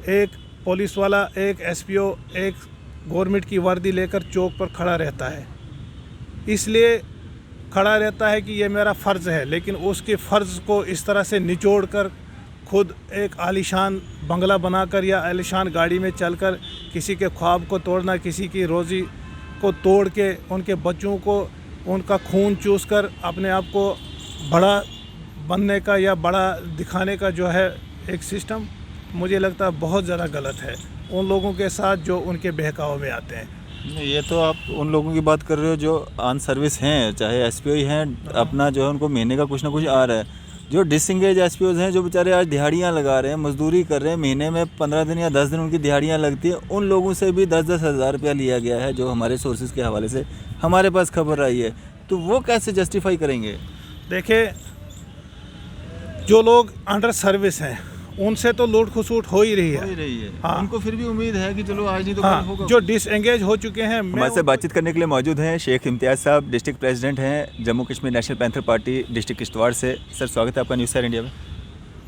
एक पुलिस वाला, एक एसपीओ, एक गवर्नमेंट की वर्दी लेकर चौक पर खड़ा रहता है, इसलिए खड़ा रहता है कि ये मेरा फ़र्ज़ है, लेकिन उसके फ़र्ज़ को इस तरह से निचोड़ कर खुद एक आलीशान बंगला बनाकर या आलीशान गाड़ी में चलकर किसी के ख्वाब को तोड़ना, किसी की रोज़ी को तोड़ के उनके बच्चों को उनका खून चूस कर अपने आप को बड़ा बनने का या बड़ा दिखाने का जो है एक सिस्टम, मुझे लगता है बहुत ज़्यादा गलत है उन लोगों के साथ जो उनके बहकावे में आते हैं। ये तो आप उन लोगों की बात कर रहे हो जो ऑन सर्विस हैं, चाहे एसपीओ ही हैं, अपना जो है उनको महीने का कुछ ना कुछ आ रहा है। जो डिसंगेज एसपीओज हैं, जो बेचारे आज दिहाड़ियाँ लगा रहे हैं, मजदूरी कर रहे हैं, महीने में 15 दिन या 10 दिन उनकी दिहाड़ियाँ लगती हैं, उन लोगों से भी 10-10 हज़ार रुपया लिया गया है, जो हमारे सोर्सेज के हवाले से हमारे पास खबर आई है। तो वो कैसे जस्टिफाई करेंगे? देखिए, जो लोग अंडर सर्विस हैं उनसे तो लूट खसूट हो ही रही है। हाँ, उनको फिर भी उम्मीद है कि चलो आज नहीं तो हाँ, कल होगा। जो डिसएंगेज हो चुके हैं, हमारे से बातचीत करने के लिए मौजूद हैं शेख इम्तियाज़ साहब, डिस्ट्रिक्ट प्रेसिडेंट हैं Jammu Kashmir national panther party district Kishtwar से। सर, स्वागत है आपका न्यूज़ सर इंडिया में।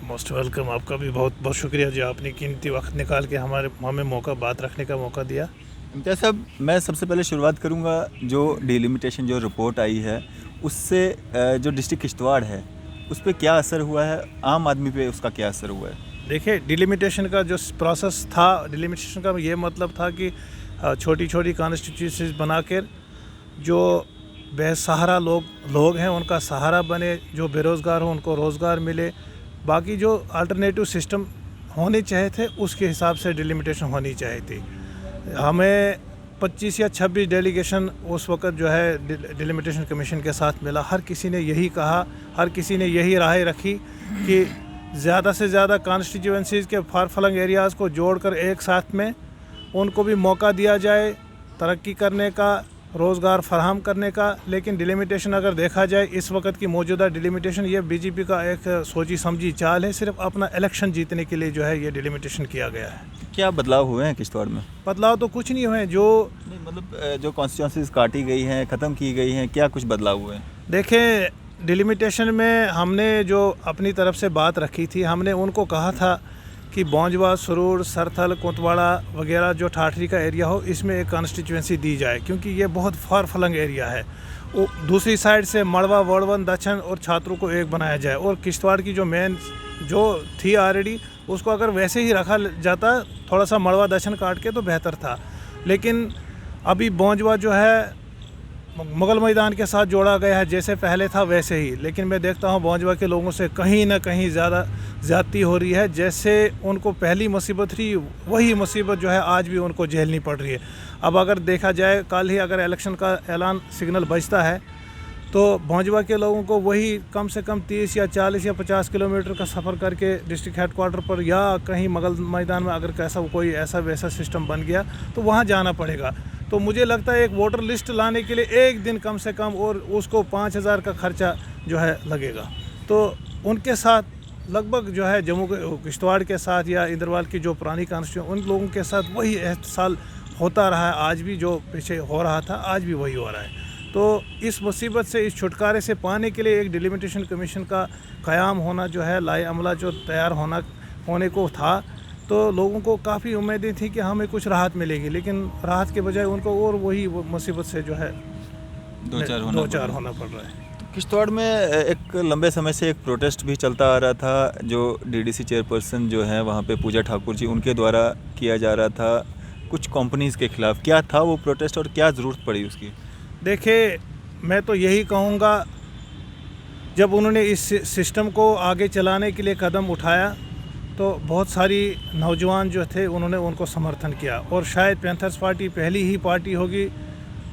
Most welcome. आपका भी बहुत बहुत शुक्रिया जो आपने कीमती वक्त निकाल के हमें बात रखने का मौका दिया। इम्तियाज़ साहब, मैं सबसे पहले शुरुआत करूंगा, जो डिलिमिटेशन जो रिपोर्ट आई है उससे जो डिस्ट्रिक्ट किश्तवाड़ है उस पर क्या असर हुआ है, आम आदमी पे उसका क्या असर हुआ है? देखिए, डिलिमिटेशन का जो प्रोसेस था, डिलिमिटेशन का ये मतलब था कि छोटी छोटी कॉन्स्टिट्यूंसीज बनाकर जो बेसहारा लोग हैं उनका सहारा बने, जो बेरोज़गार हों उनको रोज़गार मिले, बाकी जो अल्टरनेटिव सिस्टम होने चाहिए थे उसके हिसाब से डिलिमिटेशन होनी चाहिए थी। हमें 25 या 26 डेलीगेशन उस वक़्त जो है डिलिमिटेशन कमीशन के साथ मिला। हर किसी ने यही कहा, हर किसी ने यही राय रखी कि ज़्यादा से ज़्यादा कॉन्स्टिट्यूंसीज़ के फार फ्लंग एरियाज़ को जोड़कर एक साथ में उनको भी मौका दिया जाए तरक्की करने का, रोज़गार फराहम करने का। लेकिन डिलिमिटेशन अगर देखा जाए, इस वक्त की मौजूदा डिलिमिटेशन ये बीजेपी का एक सोची समझी चाल है, सिर्फ अपना इलेक्शन जीतने के लिए जो है ये डिलिमिटेशन किया गया है। क्या बदलाव हुए हैं किश्तवाड़ में? बदलाव तो कुछ नहीं हुए, जो नहीं, मतलब जो कॉन्स्टिट्यूंसीज काटी गई हैं, ख़त्म की गई हैं, क्या कुछ बदलाव हुए हैं? देखें, डिलिमिटेशन में हमने जो अपनी तरफ से बात रखी थी, हमने उनको कहा था कि बौंजवा, सरूर, सरथल, कोतवाड़ा वगैरह जो ठाठरी का एरिया हो, इसमें एक कॉन्स्टिट्यूंसी दी जाए, क्योंकि ये बहुत फार फ्लंग एरिया है। दूसरी साइड से मड़वा, वड़वन, दक्षिण और छात्रों को एक बनाया जाए, और किश्तवाड़ की जो मेन जो थी ऑलरेडी, उसको अगर वैसे ही रखा जाता, थोड़ा सा मड़वा दक्षिण काट के, तो बेहतर था। लेकिन अभी बौंजवा जो है मुगल मैदान के साथ जोड़ा गया है, जैसे पहले था वैसे ही। लेकिन मैं देखता हूँ बौंजवा के लोगों से कहीं ना कहीं ज़्यादा ज़्यादती हो रही है। जैसे उनको पहली मुसीबत थी, वही मुसीबत जो है आज भी उनको झेलनी पड़ रही है। अब अगर देखा जाए, कल ही अगर इलेक्शन का ऐलान सिग्नल बजता है तो बौंजवा के लोगों को वही कम से कम 30 या 40 या 50 किलोमीटर का सफ़र करके डिस्ट्रिक्ट हेडक्वार्टर पर या कहीं मुगल मैदान में अगर कैसा कोई ऐसा वैसा सिस्टम बन गया तो वहाँ जाना पड़ेगा। तो मुझे लगता है एक वोटर लिस्ट लाने के लिए एक दिन कम से कम, और उसको 5000 का खर्चा जो है लगेगा। तो उनके साथ लगभग जो है जम्मू किश्तवाड़ के साथ या इंद्रवाल की जो पुरानी कॉन्स्टिट्यूशन, उन लोगों के साथ वही साल होता रहा है। आज भी जो पीछे हो रहा था, आज भी वही हो रहा है। तो इस मुसीबत से, इस छुटकारे से पाने के लिए एक डिलिमिटेशन कमीशन का क़याम होना जो है, लाए अमला जो तैयार होने को था, तो लोगों को काफ़ी उम्मीदें थी कि हमें कुछ राहत मिलेगी, लेकिन राहत के बजाय उनको और वही मुसीबत से जो है दो चार होना पड़ रहा है। किश्तवाड़ में एक लंबे समय से एक प्रोटेस्ट भी चलता आ रहा था, जो डीडीसी चेयरपर्सन जो है वहाँ पे पूजा ठाकुर जी, उनके द्वारा किया जा रहा था कुछ कंपनीज़ के ख़िलाफ़। क्या था वो प्रोटेस्ट और क्या ज़रूरत पड़ी उसकी? देखिए, मैं तो यही कहूँगा, जब उन्होंने इस सिस्टम को आगे चलाने के लिए कदम उठाया तो बहुत सारी नौजवान जो थे उन्होंने उनको समर्थन किया, और शायद पैंथर्स पार्टी पहली ही पार्टी होगी।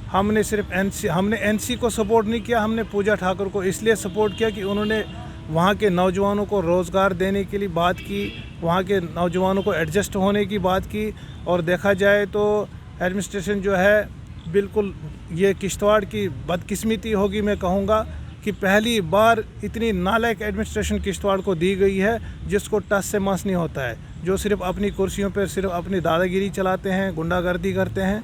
हमने सिर्फ एनसी को सपोर्ट नहीं किया, हमने पूजा ठाकुर को इसलिए सपोर्ट किया कि उन्होंने वहाँ के नौजवानों को रोज़गार देने के लिए बात की, वहाँ के नौजवानों को एडजस्ट होने की बात की। और देखा जाए तो एडमिनिस्ट्रेशन जो है, बिल्कुल ये किश्तवाड़ की बदकिस्मती होगी, मैं कहूँगा कि पहली बार इतनी नालायक एडमिनिस्ट्रेशन किश्तवाड़ को दी गई है, जिसको टस से मस नहीं होता है, जो सिर्फ अपनी कुर्सियों पर सिर्फ अपनी दादागिरी चलाते हैं, गुंडागर्दी करते हैं।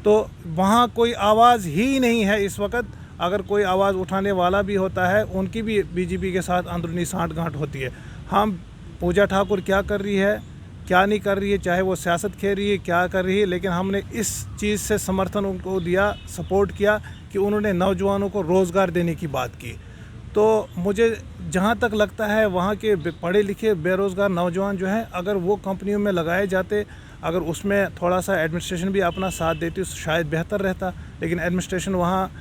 तो वहाँ कोई आवाज़ ही नहीं है इस वक्त। अगर कोई आवाज़ उठाने वाला भी होता है, उनकी भी बीजेपी के साथ अंदरूनी सांठ गांठ होती है। हम पूजा ठाकुर क्या कर रही है, क्या नहीं कर रही है, चाहे वो सियासत खेल रही है, क्या कर रही है, लेकिन हमने इस चीज़ से समर्थन उनको दिया, सपोर्ट किया कि उन्होंने नौजवानों को रोज़गार देने की बात की। तो मुझे जहाँ तक लगता है वहाँ के पढ़े लिखे बेरोज़गार नौजवान जो हैं, अगर वो कंपनियों में लगाए जाते, अगर उसमें थोड़ा सा एडमिनिस्ट्रेशन भी अपना साथ देती तो शायद बेहतर रहता। लेकिन एडमिनिस्ट्रेशन वहाँ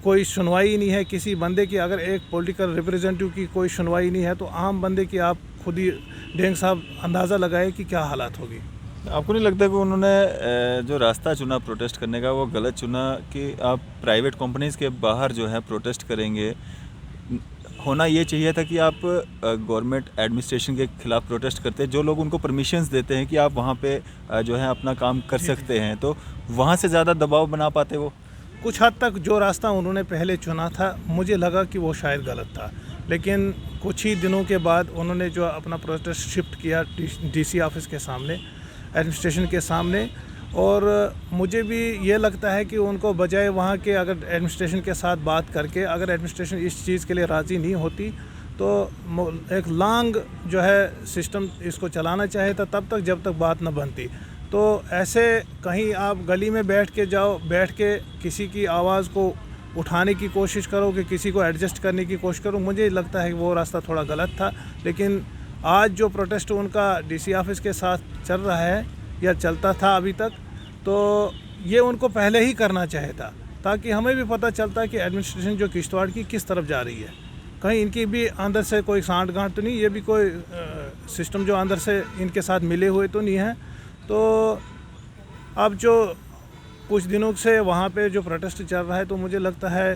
कोई सुनवाई नहीं है किसी बंदे की। अगर एक पॉलिटिकल रिप्रेजेंटेटिव की कोई सुनवाई नहीं है तो आम बंदे की आप खुद ही डेंग साहब अंदाज़ा लगाए कि क्या हालात होगी। आपको नहीं लगता कि उन्होंने जो रास्ता चुना प्रोटेस्ट करने का वो गलत चुना, कि आप प्राइवेट कंपनीज़ के बाहर जो है प्रोटेस्ट करेंगे? होना ये चाहिए था कि आप गवर्नमेंट एडमिनिस्ट्रेशन के खिलाफ प्रोटेस्ट करते, जो लोग उनको परमिशंस देते हैं कि आप वहाँ पे जो है अपना काम कर सकते हैं, तो वहाँ से ज़्यादा दबाव बना पाते वो। कुछ हद तक जो रास्ता उन्होंने पहले चुना था मुझे लगा कि वो शायद गलत था, लेकिन कुछ ही दिनों के बाद उन्होंने जो अपना प्रोटेस्ट शिफ्ट किया डीसी ऑफिस के सामने, एडमिनिस्ट्रेशन के सामने, और मुझे भी ये लगता है कि उनको बजाय वहाँ के अगर एडमिनिस्ट्रेशन के साथ बात करके, अगर एडमिनिस्ट्रेशन इस चीज़ के लिए राज़ी नहीं होती तो एक लॉन्ग जो है सिस्टम इसको चलाना चाहिए था तब तक जब तक बात न बनती। तो ऐसे कहीं आप गली में बैठ के किसी की आवाज़ को उठाने की कोशिश करो, कि किसी को एडजस्ट करने की कोशिश करो, मुझे लगता है कि वो रास्ता थोड़ा गलत था। लेकिन आज जो प्रोटेस्ट उनका डीसी ऑफिस के साथ चल रहा है या चलता था अभी तक, तो ये उनको पहले ही करना चाहिए था, ताकि हमें भी पता चलता कि एडमिनिस्ट्रेशन जो किश्तवाड़ की किस तरफ जा रही है। कहीं इनकी भी अंदर से कोई सांठ गांठ तो नहीं, ये भी कोई सिस्टम जो अंदर से इनके साथ मिले हुए तो नहीं है। तो अब जो कुछ दिनों से वहाँ पे जो प्रोटेस्ट चल रहा है तो मुझे लगता है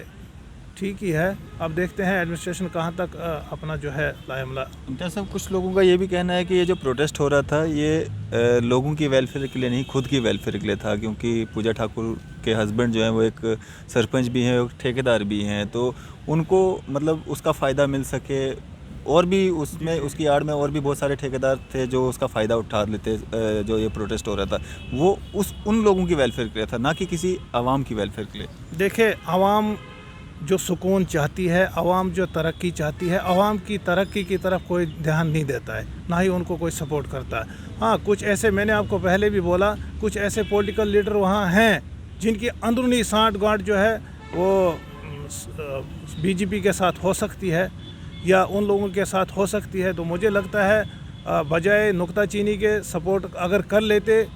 ठीक ही है। अब देखते हैं एडमिनिस्ट्रेशन कहाँ तक अपना जो है लायमला। जैसा कुछ लोगों का ये भी कहना है कि ये जो प्रोटेस्ट हो रहा था ये लोगों की वेलफेयर के लिए नहीं, खुद की वेलफेयर के लिए था, क्योंकि पूजा ठाकुर के हस्बैंड जो हैं वो एक सरपंच भी हैं, एक ठेकेदार भी हैं, तो उनको मतलब उसका फ़ायदा मिल सके। और भी उसमें उसकी आड़ में और भी बहुत सारे ठेकेदार थे जो उसका फ़ायदा उठा लेते, जो ये प्रोटेस्ट हो रहा था वो उन लोगों की वेलफेयर के लिए था, ना कि किसी आवाम की वेलफेयर के लिए। देखिए, आवाम जो सुकून चाहती है, आवाम जो तरक्की चाहती है, आवाम की तरक्की की तरफ कोई ध्यान नहीं देता है, ना ही उनको कोई सपोर्ट करता है। हाँ, कुछ ऐसे, मैंने आपको पहले भी बोला, कुछ ऐसे पॉलिटिकल लीडर वहाँ हैं जिनकी अंदरूनी सांठ गांठ जो है वो बीजेपी के साथ हो सकती है या उन लोगों के साथ हो सकती है। तो मुझे लगता है बजाय नुक्ताचीनी के सपोर्ट अगर कर लेते,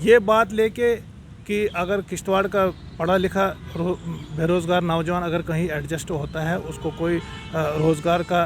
ये बात लेके कि अगर किश्तवाड़ का पढ़ा लिखा बेरोज़गार नौजवान अगर कहीं एडजस्ट होता है, उसको कोई रोज़गार का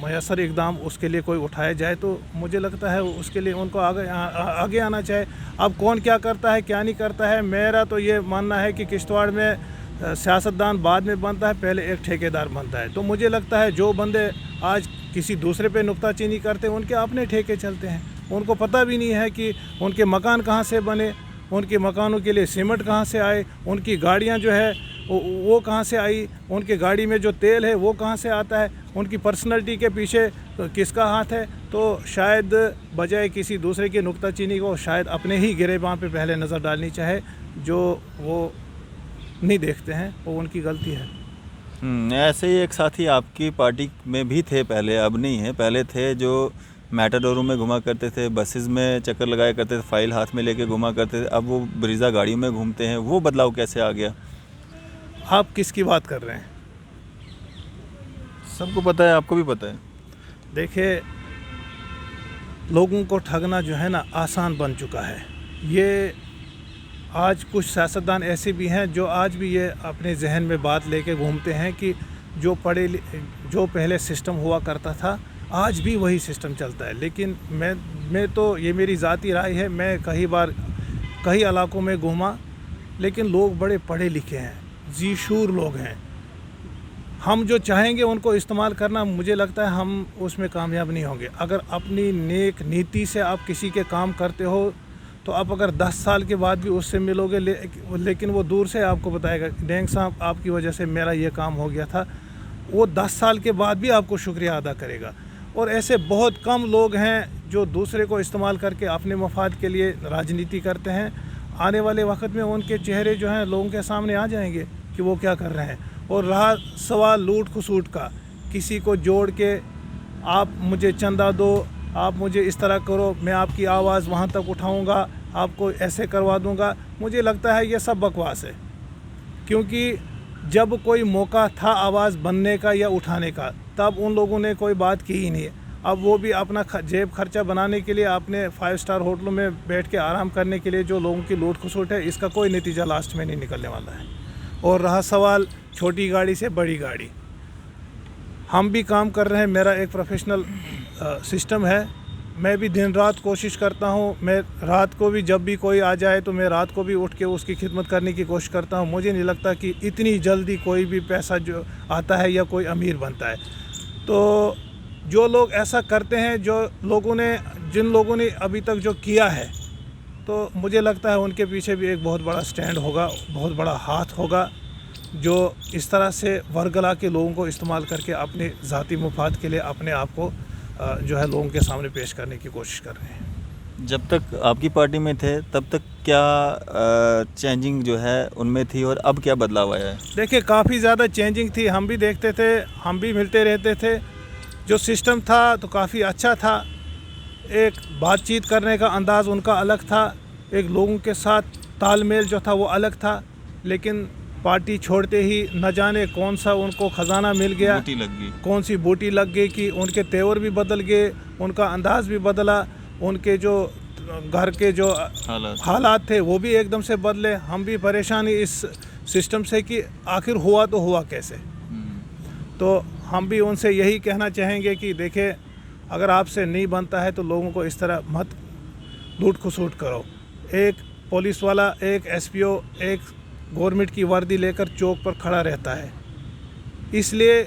मयसर इकदाम उसके लिए कोई उठाया जाए, तो मुझे लगता है उसके लिए उनको आगे आना चाहिए। अब कौन क्या करता है क्या नहीं करता है, मेरा तो ये मानना है कि किश्तवाड़ में सियासतदान बाद में बनता है, पहले एक ठेकेदार बनता है। तो मुझे लगता है जो बंदे आज किसी दूसरे पे नुक्ताचीनी करते हैं उनके अपने ठेके चलते हैं, उनको पता भी नहीं है कि उनके मकान कहाँ से बने, उनके मकानों के लिए सीमेंट कहाँ से आए, उनकी गाड़ियाँ जो है वो कहाँ से आई, उनके गाड़ी में जो तेल है वो कहाँ से आता है, उनकी पर्सनैलिटी के पीछे किसका हाथ है। तो शायद बजाय किसी दूसरे की नुक्ताचीनी को शायद अपने ही गिरेबान पे पहले नज़र डालनी चाहे, जो वो नहीं देखते हैं, वो उनकी गलती है। ऐसे ही एक साथी आपकी पार्टी में भी थे पहले, अब नहीं है, पहले थे, जो मैटाडोरों में घुमा करते थे, बसेस में चक्कर लगाया करते थे, फाइल हाथ में लेके घुमा करते थे, अब वो ब्रीज़ा गाड़ियों में घूमते हैं। वो बदलाव कैसे आ गया? आप किसकी बात कर रहे हैं? सबको पता है, आपको भी पता है। देखिए, लोगों को ठगना जो है ना आसान बन चुका है। ये आज कुछ सियासतदान ऐसे भी हैं जो आज भी ये अपने जहन में बात लेके घूमते हैं कि जो पहले सिस्टम हुआ करता था आज भी वही सिस्टम चलता है। लेकिन मैं तो, ये मेरी ज़ाती राय है, मैं कई इलाकों में घूमा, लेकिन लोग बड़े पढ़े लिखे हैं, जीशूर लोग हैं। हम जो चाहेंगे उनको इस्तेमाल करना, मुझे लगता है हम उसमें कामयाब नहीं होंगे। अगर अपनी नेक नीति से आप किसी के काम करते हो तो आप अगर 10 साल के बाद भी उससे मिलोगे, लेकिन वो दूर से आपको बताएगा, डेंग साहब आपकी वजह से मेरा ये काम हो गया था, वो 10 साल के बाद भी आपको शुक्रिया अदा करेगा। और ऐसे बहुत कम लोग हैं जो दूसरे को इस्तेमाल करके अपने मफाद के लिए राजनीति करते हैं। आने वाले वक्त में उनके चेहरे जो हैं लोगों के सामने आ जाएंगे कि वो क्या कर रहे हैं। और रहा सवाल लूट खसूट का, किसी को जोड़ के आप मुझे चंदा दो, आप मुझे इस तरह करो, मैं आपकी आवाज़ वहाँ तक उठाऊँगा, आपको ऐसे करवा दूँगा। मुझे लगता है ये सब बकवास है, क्योंकि जब कोई मौका था आवाज़ बनने का या उठाने का, तब उन लोगों ने कोई बात की ही नहीं है। अब वो भी अपना जेब खर्चा बनाने के लिए अपने 5 स्टार होटलों में बैठ के आराम करने के लिए जो लोगों की लूट खसुट है, इसका कोई नतीजा लास्ट में नहीं निकलने वाला है। और रहा सवाल छोटी गाड़ी से बड़ी गाड़ी, हम भी काम कर रहे हैं, मेरा एक प्रोफेशनल सिस्टम है, मैं भी दिन रात कोशिश करता हूँ। मैं रात को भी जब भी कोई आ जाए तो मैं रात को भी उठ के उसकी खिदमत करने की कोशिश करता हूँ। मुझे नहीं लगता कि इतनी जल्दी कोई भी पैसा जो आता है या कोई अमीर बनता है। तो जो लोग ऐसा करते हैं, जिन लोगों ने अभी तक जो किया है, तो मुझे लगता है उनके पीछे भी एक बहुत बड़ा स्टैंड होगा, बहुत बड़ा हाथ होगा, जो इस तरह से वर्गला के लोगों को इस्तेमाल करके अपने ज़ाती मुफाद के लिए अपने आप को जो है लोगों के सामने पेश करने की कोशिश कर रहे हैं। जब तक आपकी पार्टी में थे तब तक क्या चेंजिंग जो है उनमें थी और अब क्या बदलाव आया है? देखिए, काफ़ी ज़्यादा चेंजिंग थी, हम भी देखते थे, हम भी मिलते रहते थे। जो सिस्टम था तो काफ़ी अच्छा था, एक बातचीत करने का अंदाज़ उनका अलग था, एक लोगों के साथ तालमेल जो था वो अलग था। लेकिन पार्टी छोड़ते ही न जाने कौन सा उनको ख़जाना मिल गया, बूटी लग गई, कौन सी बूटी लग गई कि उनके तेवर भी बदल गए, उनका अंदाज़ भी बदला, उनके जो घर के जो हालात थे वो भी एकदम से बदले। हम भी परेशान इस सिस्टम से कि आखिर हुआ तो हुआ कैसे। तो हम भी उनसे यही कहना चाहेंगे कि देखिए, अगर आपसे नहीं बनता है तो लोगों को इस तरह मत लूट खसूट करो। एक पुलिस वाला, एक एसपीओ, एक गवर्नमेंट की वर्दी लेकर चौक पर खड़ा रहता है, इसलिए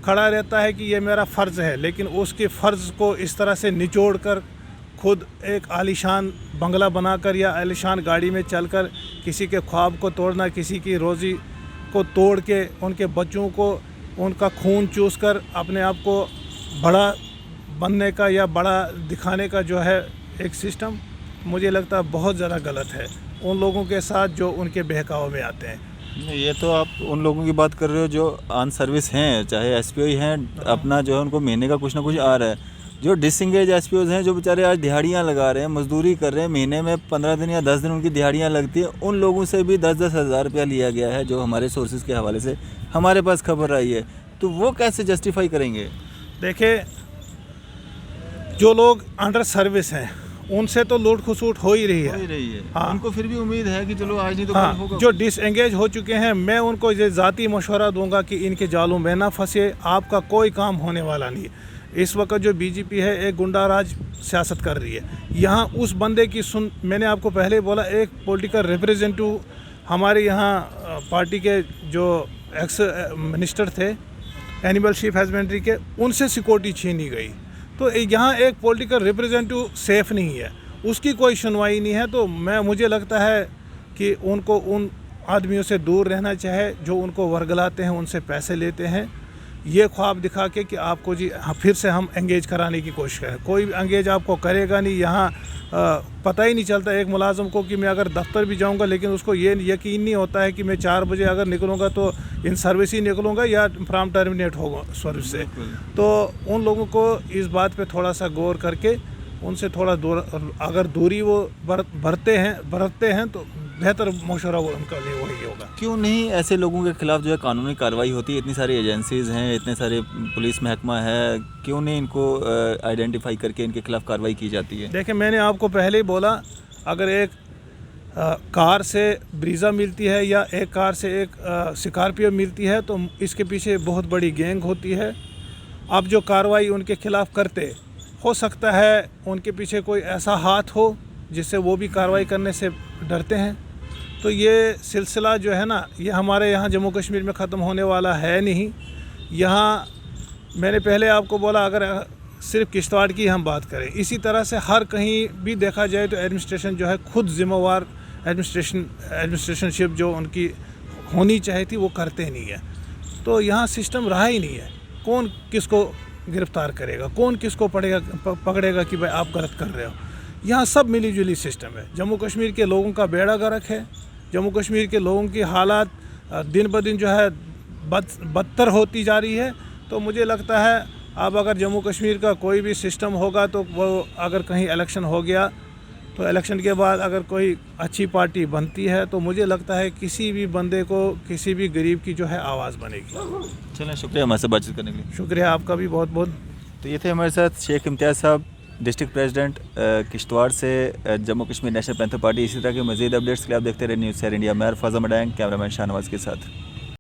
खड़ा रहता है कि ये मेरा फ़र्ज़ है, लेकिन उसके फ़र्ज़ को इस तरह से निचोड़ कर खुद एक आलीशान बंगला बनाकर या आलीशान गाड़ी में चलकर किसी के ख्वाब को तोड़ना, किसी की रोज़ी को तोड़ के उनके बच्चों को उनका खून चूस कर अपने आप को बड़ा बनने का या बड़ा दिखाने का जो है एक सिस्टम, मुझे लगता है बहुत ज़्यादा गलत है उन लोगों के साथ जो उनके बहकाव में आते हैं। नहीं, ये तो आप उन लोगों की बात कर रहे हो जो ऑन सर्विस हैं, चाहे एसपीओ हैं, अपना जो है उनको महीने का कुछ ना कुछ आ रहा है। जो डिसएंगेज एसपीओज हैं, जो बेचारे आज दिहाड़ियाँ लगा रहे हैं, मजदूरी कर रहे हैं, महीने में 15 दिन या 10 दिन उनकी दिहाड़ियाँ लगती है, उन लोगों से भी 10-10 हज़ार रुपया लिया गया है, जो हमारे सोर्सेज के हवाले से हमारे पास खबर आई है। तो वो कैसे जस्टिफाई करेंगे? देखिए, जो लोग अंडर सर्विस हैं उनसे तो लूट खसूट हो ही रही है। हाँ, उनको फिर भी उम्मीद है कि चलो आज नहीं तो कल हाँ, होगा। जो डिसएंगेज हो चुके हैं, मैं उनको ये ज़ाती मशवरा दूंगा कि इनके जालों में ना फंसे, आपका कोई काम होने वाला नहीं है। इस वक्त जो बीजेपी है एक गुंडा राज सियासत कर रही है। यहाँ उस बंदे की मैंने आपको पहले बोला, एक पॉलिटिकल रिप्रेजेंटेटिव हमारे यहाँ पार्टी के जो एक्स मिनिस्टर थे एनिमल शीप हस्बेंड्री के, उनसे सिक्योरिटी छीनी गई। तो यहाँ एक पॉलिटिकल रिप्रेजेंटेटिव सेफ़ नहीं है, उसकी कोई सुनवाई नहीं है। तो मुझे लगता है कि उनको उन आदमियों से दूर रहना चाहिए जो उनको वर्गलाते हैं, उनसे पैसे लेते हैं, ये ख्वाब दिखा के कि आपको जी फिर से हम एंगेज कराने की कोशिश करें। कोई एंगेज आपको करेगा नहीं। यहाँ पता ही नहीं चलता एक मुलाजम को कि मैं अगर दफ्तर भी जाऊँगा, लेकिन उसको ये यकीन नहीं होता है कि मैं 4 बजे अगर निकलूँगा तो इन सर्विस ही निकलूँगा या फ्राम टर्मिनेट होगा सर्विस से। तो उन लोगों को इस बात पे थोड़ा सा गौर करके उनसे थोड़ा दूर, अगर दूरी वो बरतते हैं तो बेहतर मशवरा वो उनका लिए वही होगा। क्यों नहीं ऐसे लोगों के खिलाफ जो है कानूनी कार्रवाई होती है? इतनी सारी एजेंसीज़ हैं, इतने सारे पुलिस महकमा है, क्यों नहीं इनको आइडेंटिफाई करके इनके खिलाफ कार्रवाई की जाती है? देखिए, मैंने आपको पहले ही बोला, अगर एक कार से ब्रीज़ा मिलती है या एक कार से एक स्कॉर्पियो मिलती है तो इसके पीछे बहुत बड़ी गैंग होती है। अब जो कार्रवाई उनके खिलाफ करते, हो सकता है उनके पीछे कोई ऐसा हाथ हो जिससे वो भी कार्रवाई करने से डरते हैं। तो ये सिलसिला जो है ना, ये हमारे यहाँ जम्मू कश्मीर में ख़त्म होने वाला है नहीं। यहाँ मैंने पहले आपको बोला, अगर सिर्फ किश्तवाड़ की हम बात करें, इसी तरह से हर कहीं भी देखा जाए तो एडमिनिस्ट्रेशन जो है खुद जिम्मेवार एडमिनिस्ट्रेशनशिप जो उनकी होनी चाहिए थी वो करते नहीं है। तो यहाँ सिस्टम रहा ही नहीं है। कौन किसको गिरफ्तार करेगा, कौन किसको पकड़ेगा कि भाई आप गलत कर रहे हो। यहाँ सब मिली जुली सिस्टम है। जम्मू कश्मीर के लोगों का बेड़ा गर्क है। जम्मू कश्मीर के लोगों की हालात दिन ब दिन जो है बदतर होती जा रही है। तो मुझे लगता है अब अगर जम्मू कश्मीर का कोई भी सिस्टम होगा तो वो अगर कहीं इलेक्शन हो गया तो इलेक्शन के बाद अगर कोई अच्छी पार्टी बनती है तो मुझे लगता है किसी भी बंदे को, किसी भी गरीब की जो है आवाज़ बनेगी। चलें, शुक्रिया हमारे साथ बातचीत करने के लिए। शुक्रिया आपका भी बहुत बहुत। तो ये थे हमारे साथ शेख इम्तियाज़ साहब, डिस्ट्रिक्ट प्रेसिडेंट किश्तवाड़ से Jammu Kashmir national panther party. इसी तरह के मज़ीद अपडेट्स के लिए आप देखते रहे न्यूज़ शेयर इंडिया। मैं फज़ा मडैंग, कैमरामैन शाहनवाज के साथ।